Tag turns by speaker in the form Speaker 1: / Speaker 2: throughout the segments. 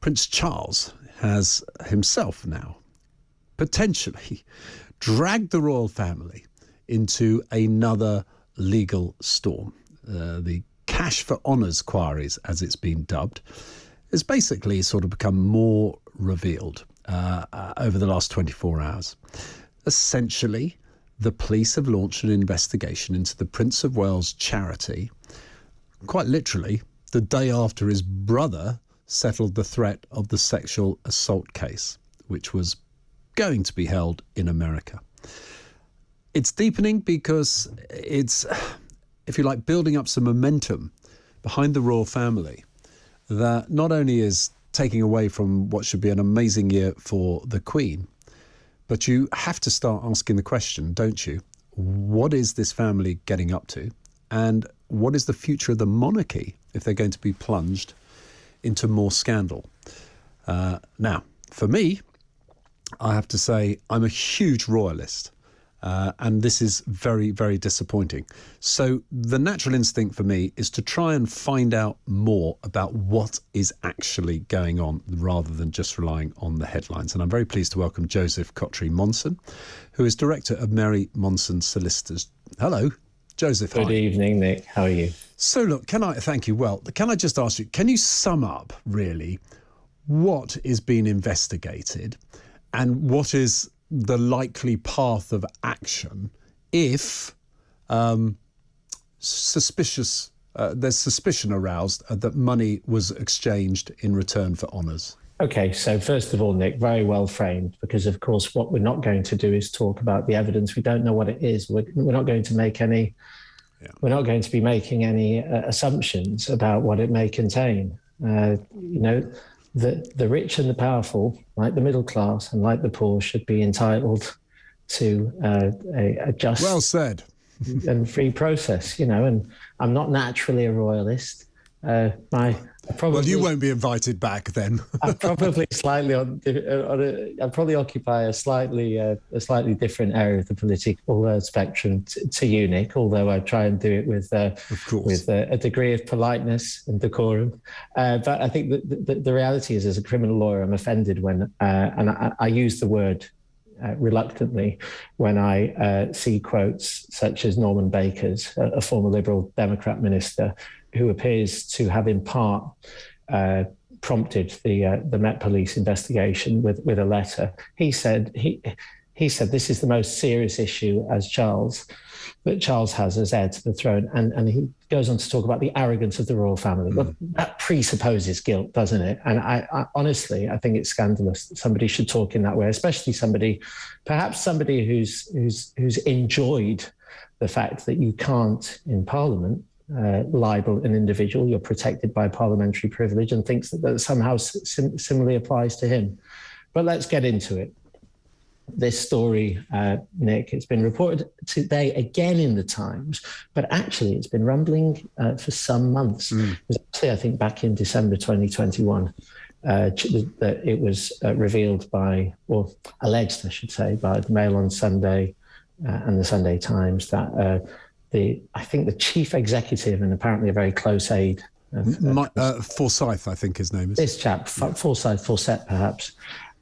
Speaker 1: Prince Charles has himself now potentially dragged the royal family into another legal storm. The Cash for Honours queries, as it's been dubbed, has basically sort of become more revealed over the last 24 hours. Essentially, the police have launched an investigation into the Prince of Wales charity, quite literally, the day after his brother settled the threat of the sexual assault case, which was going to be held in America. It's deepening because it's, if you like, building up some momentum behind the royal family that not only is taking away from what should be an amazing year for the Queen, but you have to start asking the question, don't you? What is this family getting up to? And what is the future of the monarchy if they're going to be plunged into more scandal? Now, for me, I have to say I'm a huge royalist. And this is very, very disappointing. So the natural instinct for me is to try and find out more about what is actually going on rather than just relying on the headlines. And I'm very pleased to welcome Joseph Kotrie-Monson, who is director of Mary Monson Solicitors. Hello, Joseph.
Speaker 2: Good evening, Nick. How are you?
Speaker 1: So look, thank you. Well, can I just ask you, can you sum up really what is being investigated and what is the likely path of action if there's suspicion aroused that money was exchanged in return for honours?
Speaker 2: Okay, so first of all, Nick, very well framed, because of course what we're not going to do is talk about the evidence. We don't know what it is. We're not going to make any. Yeah. We're not going to be making any assumptions about what it may contain. The rich and the powerful, like the middle class and like the poor, should be entitled to a just,
Speaker 1: well said,
Speaker 2: and free process. And I'm not naturally a royalist.
Speaker 1: Well, you won't be invited back then.
Speaker 2: I'm probably slightly I probably occupy a slightly different area of the political spectrum to you, Nick. Although I try and do it with a degree of politeness and decorum. But I think the reality is, as a criminal lawyer, I'm offended when and I use the word reluctantly when I see quotes such as Norman Baker's, a former Liberal Democrat minister, who appears to have in part prompted the Met Police investigation with a letter. He said this is the most serious issue that Charles has as heir to the throne, and he goes on to talk about the arrogance of the royal family. But that presupposes guilt, doesn't it? And I honestly, I think it's scandalous that somebody should talk in that way, especially perhaps somebody who's enjoyed the fact that you can't in Parliament libel an individual. You're protected by parliamentary privilege, and thinks that somehow similarly applies to him. But let's get into it. This story, Nick, it's been reported today again in the Times, but actually it's been rumbling for some months. It was actually, I think, back in December 2021 that it was revealed or alleged, I should say, by the Mail on Sunday and the Sunday Times that I think the chief executive and apparently a very close aide
Speaker 1: Forsyth, I think his name is.
Speaker 2: This chap, Fawcett perhaps,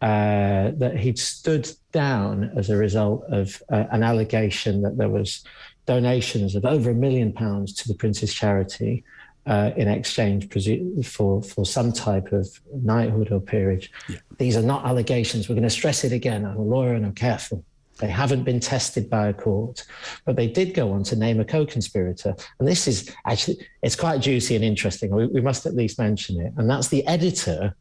Speaker 2: that he'd stood down as a result of an allegation that there was donations of over £1 million to the Prince's charity in exchange for some type of knighthood or peerage. Yeah. These are not allegations. We're going to stress it again. I'm a lawyer and I'm careful. They haven't been tested by a court, but they did go on to name a co-conspirator. And this is actually, it's quite juicy and interesting. We must at least mention it. And that's the editor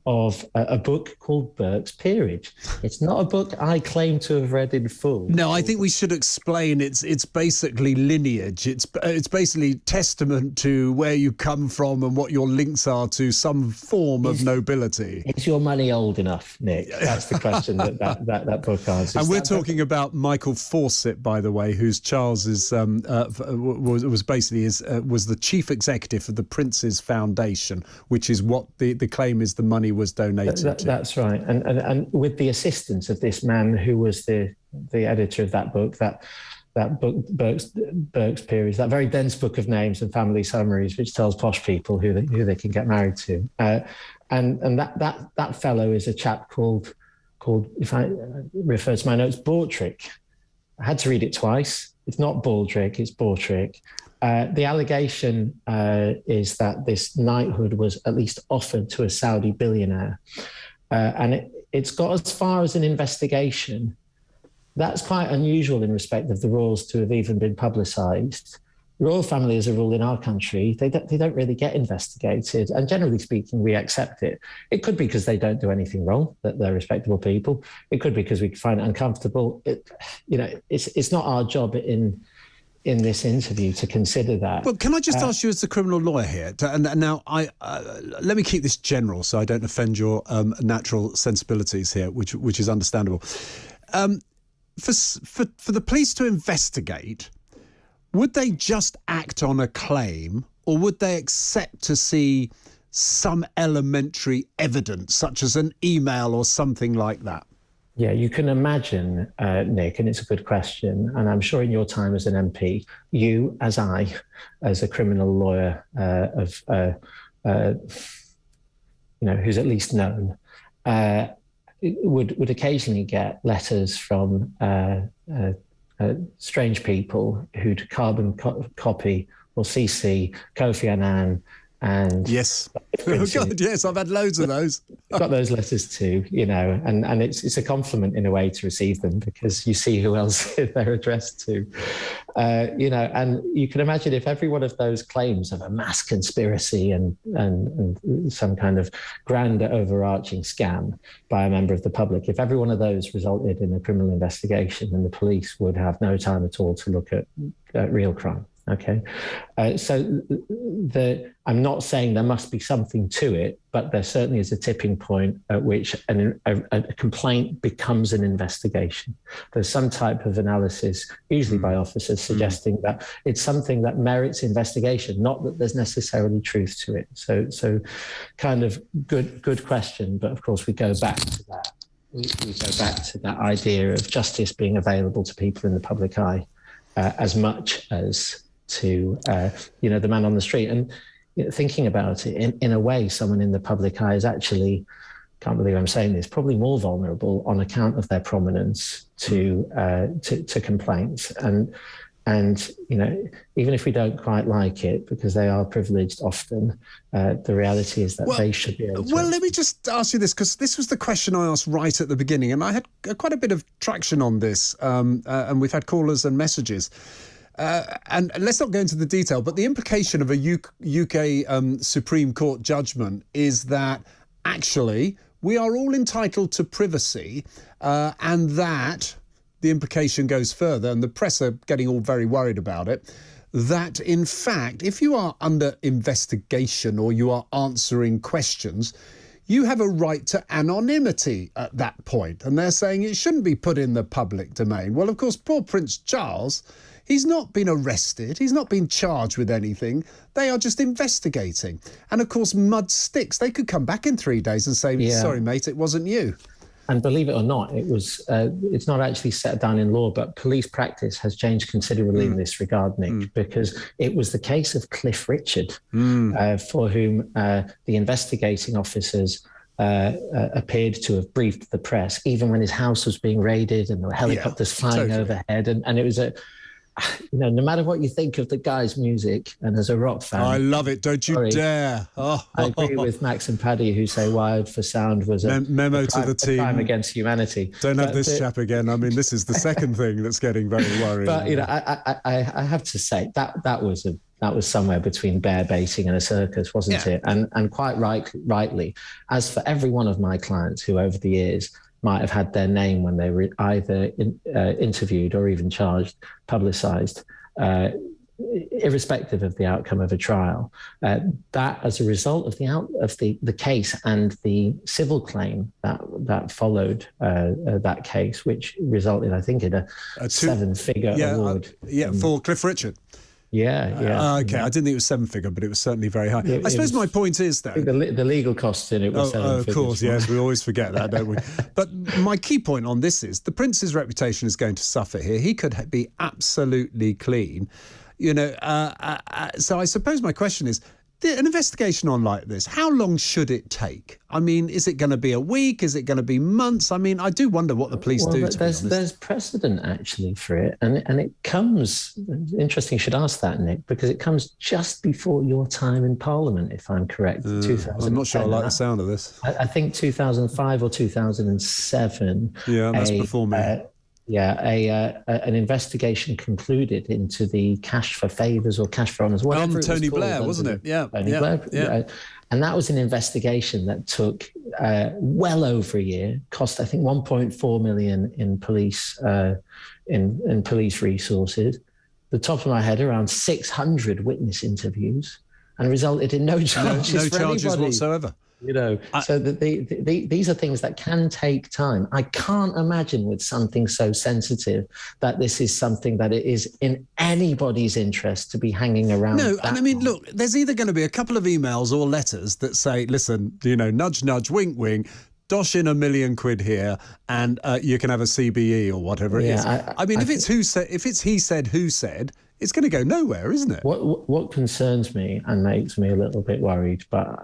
Speaker 2: of a book called Burke's Peerage. It's not a book I claim to have read in full.
Speaker 1: No, I think we should explain it's basically lineage. It's basically testament to where you come from and what your links are to some form of nobility.
Speaker 2: Is your money old enough, Nick? That's the question that book answers.
Speaker 1: And we're talking about Michael Fawcett, by the way, who's Charles's was the chief executive of the Prince's Foundation, which is what the claim is the money was donated to.
Speaker 2: That's right, and with the assistance of this man who was the editor of that book, that book, Burke's Peerage, that very dense book of names and family summaries, which tells posh people who they can get married to. And that fellow is a chap called, if I refer to my notes, Bortrick. I had to read it twice. It's not Baldrick, it's Bortrick. The allegation is that this knighthood was at least offered to a Saudi billionaire. And it's got as far as an investigation. That's quite unusual in respect of the royals to have even been publicised. Royal family, as a rule in our country, they don't really get investigated. And generally speaking, we accept it. It could be because they don't do anything wrong, that they're respectable people. It could be because we find it uncomfortable. It's not our job in this interview to consider that.
Speaker 1: Well, can I just ask you as a criminal lawyer here, and now let me keep this general so I don't offend your natural sensibilities here, which is understandable. For the police to investigate, would they just act on a claim, or would they accept to see some elementary evidence, such as an email or something like that?
Speaker 2: Yeah, you can imagine, Nick, and it's a good question. And I'm sure in your time as an MP, you, as I, as a criminal lawyer who's at least known, would occasionally get letters from strange people who'd carbon copy or CC Kofi Annan. And
Speaker 1: yes, oh God, yes, I've had loads of those.
Speaker 2: Got those letters too, and it's a compliment in a way to receive them, because you see who else they're addressed to, and you can imagine if every one of those claims of a mass conspiracy and some kind of grand overarching scam by a member of the public, if every one of those resulted in a criminal investigation, then the police would have no time at all to look at real crime. Okay, so I'm not saying there must be something to it, but there certainly is a tipping point at which a complaint becomes an investigation. There's some type of analysis, usually by officers, suggesting that it's something that merits investigation, not that there's necessarily truth to it. So kind of good question, but of course we go back to that. We go back to that idea of justice being available to people in the public eye as much as to the man on the street. And thinking about it, in a way, someone in the public eye is actually, can't believe I'm saying this, probably more vulnerable on account of their prominence to complaints. And even if we don't quite like it, because they are privileged often, the reality is that they should be able to.
Speaker 1: Well, let me just ask you this, because this was the question I asked right at the beginning, and I had quite a bit of traction on this, and we've had callers and messages. And let's not go into the detail, but the implication of a UK Supreme Court judgment is that actually we are all entitled to privacy, and that the implication goes further, and the press are getting all very worried about it, that in fact, if you are under investigation or you are answering questions, you have a right to anonymity at that point. And they're saying it shouldn't be put in the public domain. Well, of course, poor Prince Charles, he's not been arrested. He's not been charged with anything. They are just investigating. And of course, mud sticks. They could come back in 3 days and say, sorry, mate, it wasn't you.
Speaker 2: And believe it or not, it's not actually set down in law, but police practice has changed considerably in this regard, Nick, because it was the case of Cliff Richard, for whom the investigating officers appeared to have briefed the press, even when his house was being raided and there were helicopters flying overhead. And it was no matter what you think of the guy's music, and as a rock fan,
Speaker 1: I love it. Don't you dare! I
Speaker 2: agree with Max and Paddy, who say "Wired for Sound" was a
Speaker 1: memo to the team.
Speaker 2: Crime against humanity.
Speaker 1: Don't have this chap again. I mean, this is the second thing that's getting very worrying.
Speaker 2: But I have to say that was somewhere between bear baiting and a circus, wasn't it? And quite rightly, as for every one of my clients who over the years might have had their name when they were either interviewed or even charged, publicised, irrespective of the outcome of a trial, that as a result of the case and the civil claim that followed that case, which resulted, I think, in a 7-figure award.
Speaker 1: For Cliff Richard.
Speaker 2: Okay,
Speaker 1: I didn't think it was 7-figure, but it was certainly very high. I suppose my point is, though,
Speaker 2: the legal costs in it were 7 figures.
Speaker 1: Of course, yes, we always forget that, don't we? But my key point on this is the Prince's reputation is going to suffer here. He could be absolutely clean, So I suppose my question is, an investigation on like this, how long should it take? I mean, is it going to be a week? Is it going to be months? I mean, I do wonder what the police do.
Speaker 2: There's precedent actually for it, and it comes. Interesting, you should ask that, Nick, because it comes just before your time in Parliament, if I'm correct.
Speaker 1: I'm not sure I like the sound of this.
Speaker 2: I think 2005 or 2007.
Speaker 1: Yeah, that's before me.
Speaker 2: An investigation concluded into the cash for favours or cash for honours.
Speaker 1: Tony Blair, wasn't it? Yeah.
Speaker 2: Blair. And that was an investigation that took well over a year, cost, I think, 1.4 million in police in police resources. The top of my head, around 600 witness interviews, and resulted in no charges.
Speaker 1: No charges whatsoever.
Speaker 2: So these are things that can take time. I can't imagine with something so sensitive that this is something that it is in anybody's interest to be hanging around.
Speaker 1: No, and I mean, look, there's either going to be a couple of emails or letters that say, listen, nudge, nudge, wink, wink, dosh in £1 million here, and you can have a CBE or whatever it is. If it's he said, who said, it's going to go nowhere, isn't it?
Speaker 2: What concerns me and makes me a little bit worried, but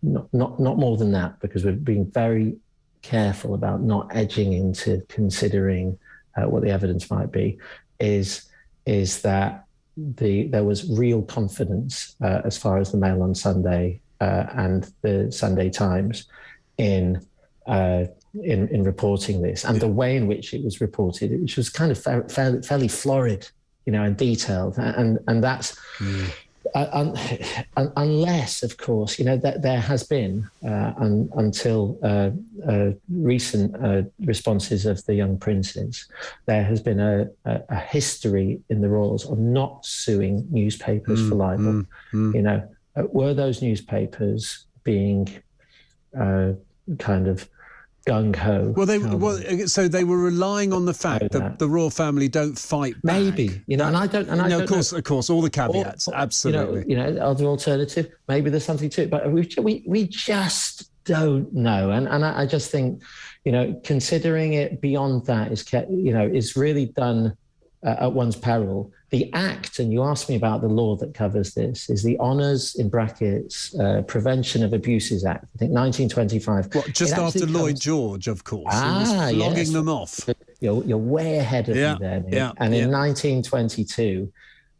Speaker 2: not more than that, because we're being very careful about not edging into considering what the evidence might be, is that there was real confidence as far as the Mail on Sunday and the Sunday Times in reporting this, and the way in which it was reported, which was kind of fairly florid, and detailed, and that's unless, of course, that there has been until recent responses of the young princes, there has been a history in the Royals of not suing newspapers for libel. Were those newspapers being kind of gung-ho?
Speaker 1: So they were relying on the fact that the royal family don't fight back.
Speaker 2: Maybe, and I don't.
Speaker 1: Of course, all the caveats, absolutely.
Speaker 2: Other alternative. Maybe there's something to it, but we just don't know. And I just think, considering it beyond that is really done at one's peril. The Act, and you asked me about the law that covers this, is the Honours, in brackets, Prevention of Abuses Act, I think 1925.
Speaker 1: Just after Lloyd George, of course. He was flogging them off.
Speaker 2: You're way ahead of me there, Nick. In 1922,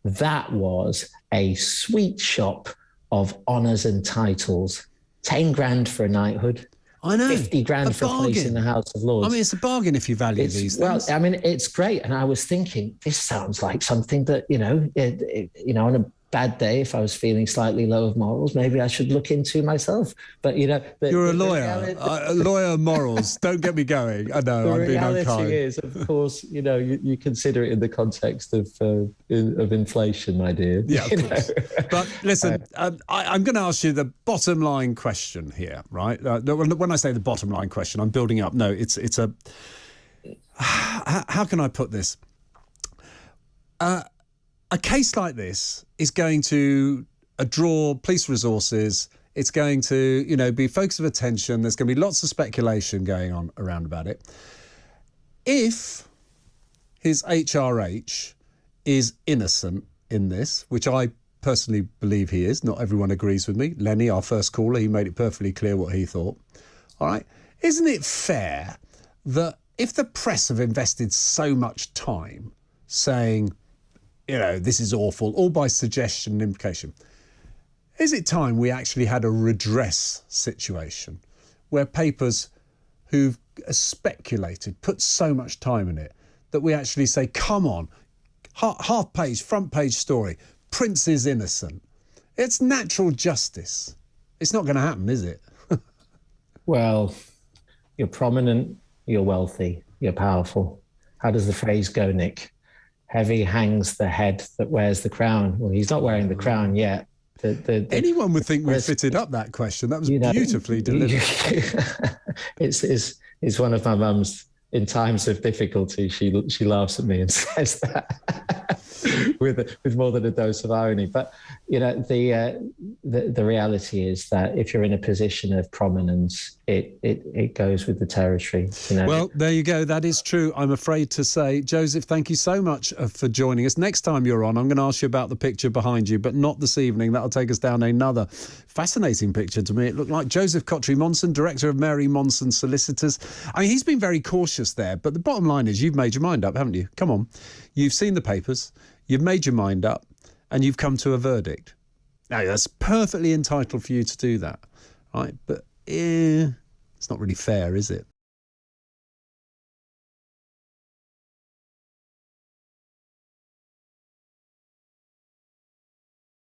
Speaker 2: that was a sweet shop of honours and titles. 10 grand for a knighthood.
Speaker 1: I know.
Speaker 2: 50 grand for a place in the House of Lords.
Speaker 1: I mean, it's a bargain if you value these things.
Speaker 2: Well, I mean, it's great. And I was thinking, this sounds like something that, on a bad day, if I was feeling slightly low of morals, maybe I should look into myself. But,
Speaker 1: you're a lawyer. Lawyer morals. Don't get me going. I know, I'm being unkind.
Speaker 2: The reality is, of course, you consider it in the context of inflation, my dear.
Speaker 1: Yeah, of course. But listen, I'm going to ask you the bottom line question here, right? When I say the bottom line question, I'm building up. No, it's a... How can I put this? A case like this is going to draw police resources. It's going to, be focus of attention. There's going to be lots of speculation going on around about it. If his HRH is innocent in this, which I personally believe he is, not everyone agrees with me. Lenny, our first caller, he made it perfectly clear what he thought. All right. Isn't it fair that if the press have invested so much time saying, this is awful, all by suggestion and implication, is it time we actually had a redress situation where papers who've speculated, put so much time in it, that we actually say, come on, half page, front page story, Prince is innocent. It's natural justice. It's not going to happen, is it?
Speaker 2: Well, you're prominent, you're wealthy, you're powerful. How does the phrase go, Nick? Heavy hangs the head that wears the crown. Well, he's not wearing the crown yet.
Speaker 1: Anyone would think we fitted up that question. That was beautifully delivered.
Speaker 2: It's one of my mum's. In times of difficulty, she laughs at me and says that. with more than a dose of irony. But the reality is that if you're in a position of prominence, it goes with the territory.
Speaker 1: Well, there you go. That is true, I'm afraid to say. Joseph, thank you so much for joining us. Next time you're on, I'm going to ask you about the picture behind you, but not this evening. That'll take us down another fascinating picture to me. It looked like Joseph Kotrie-Monson, director of Mary Monson Solicitors. I mean, he's been very cautious there, but the bottom line is you've made your mind up, haven't you? Come on. You've seen the papers, you've made your mind up, and you've come to a verdict. Now, that's perfectly entitled for you to do that, right? But it's not really fair, is it?